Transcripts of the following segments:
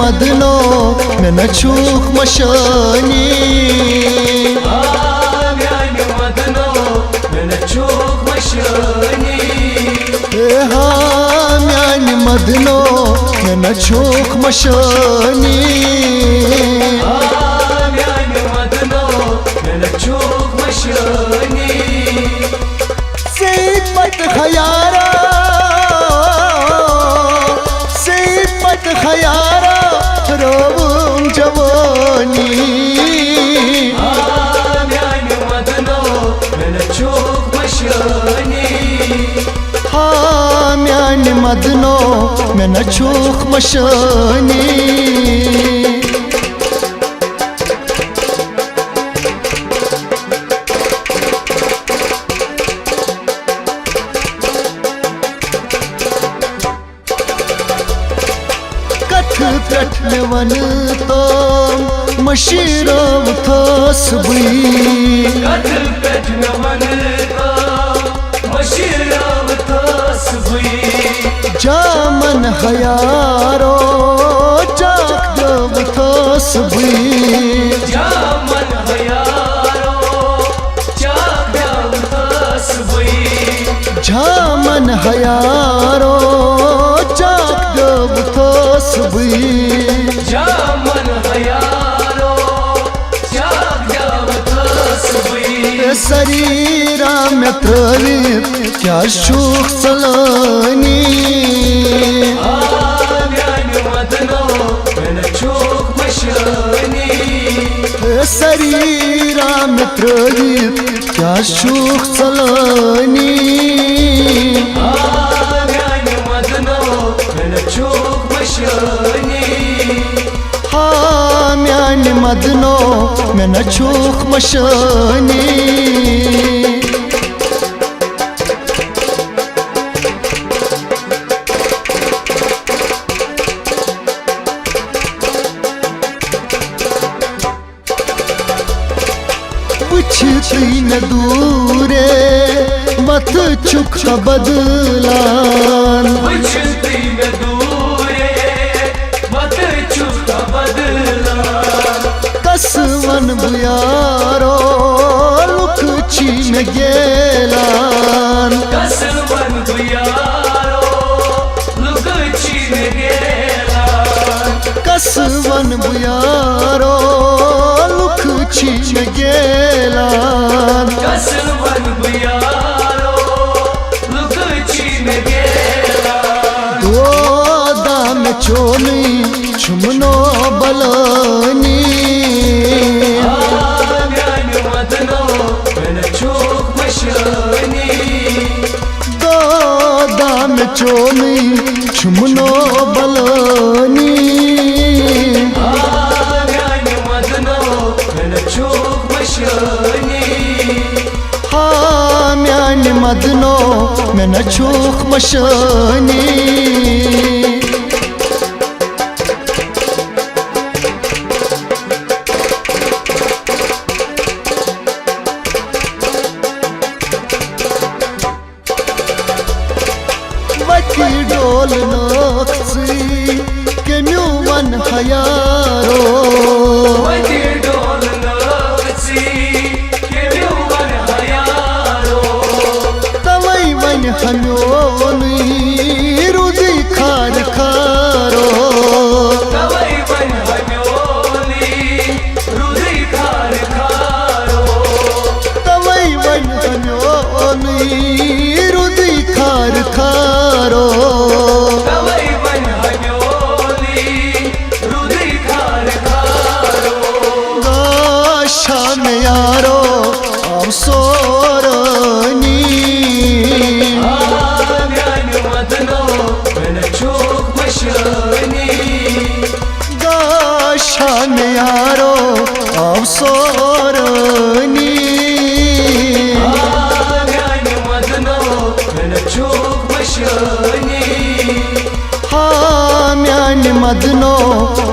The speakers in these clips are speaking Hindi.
मदनो में न छूख मशानी म्यान मदनो में न छूख मशानी म्यान मदनो में न छूख मशानी म्यान मदनो में न छूख मशानी सिपत खयारा रोम जवानी म्यान मदनो में न छूख मशानी म्यान मदनो में न छूख मशानी कठ में वन तो मशीराव थास बुई कठ में वन तो मशीराव थास बुई जामन हयारो जाक दव थास बुई जामन हयारो जाक दव थास बुई जामन हयारो जाक दव थास बुई जामन हयारो जाक दव थास बुई शरीरा में त्रवित क्या शूख सलानी म्यान मदनो में न छूख मशानी शरीरा में त्रवित क्या शूख सलानी म्यान मदनो में न छूख मशानी म्यान मदनो में न छूख मशानी बुझती न दूरे मत चुख बदलान बुझती न दूरे मत चुख बदलान कसवन बुयारो लुकची में गेलान कसवन बुयारो लुकची में गेलान कसवन बुयारो लुकची में गेलान कसवन बुयारो लुकची में गेलान दो दाम चोली छुमनो बलानी म्यान मदनो में न छूख मशानी दो दाम चोली छुमनो बलानी म्यान मदनो में न छूख मशानी म्यान मदनो में न छूख मशानी बटी डोल नोक्सी के म्यूवन हयारो वटी डोल नोक्सी के म्यूवन हयारो तवई वन हम्योनी रुदी खार खारो तवई वन हम्योनी रुदी खार खारो तवई वन हम्योनी रुदी खार खारो तवई वन हम्योनी रुदी खार खारो शाम यारो अवसोरनी म्यान मदनो में न छूख मशानी शाम यारो अवसोरनी म्यान मदनो में न छूख मशानी म्यान मदनो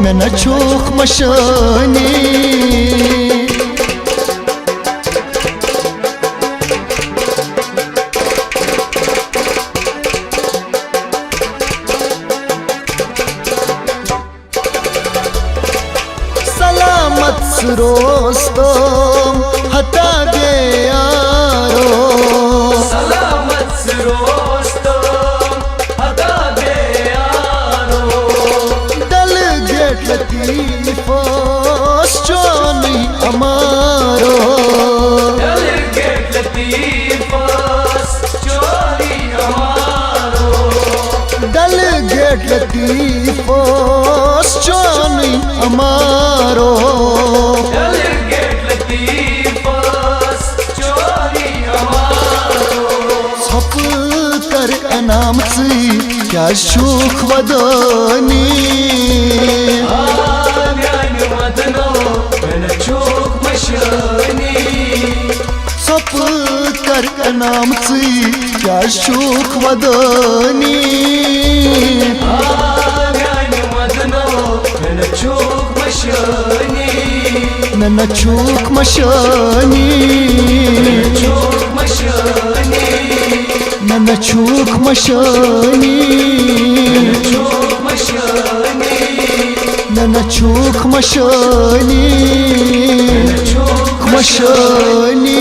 में न छूख मशानी लतीफोस जानी अमारो Delegate Latifas Johnny Amaro छप कर इनाम सी क्या शुख वदनी Mian Madno Mena Chok Mashani छप कर इनाम सी क्या शुख वदनी Mian Madno Mena Chok Mashani नन चूक मशानी Chok Mashani नन चूक मशानी Chok Mashani नन चूक मशानी Chok मशानी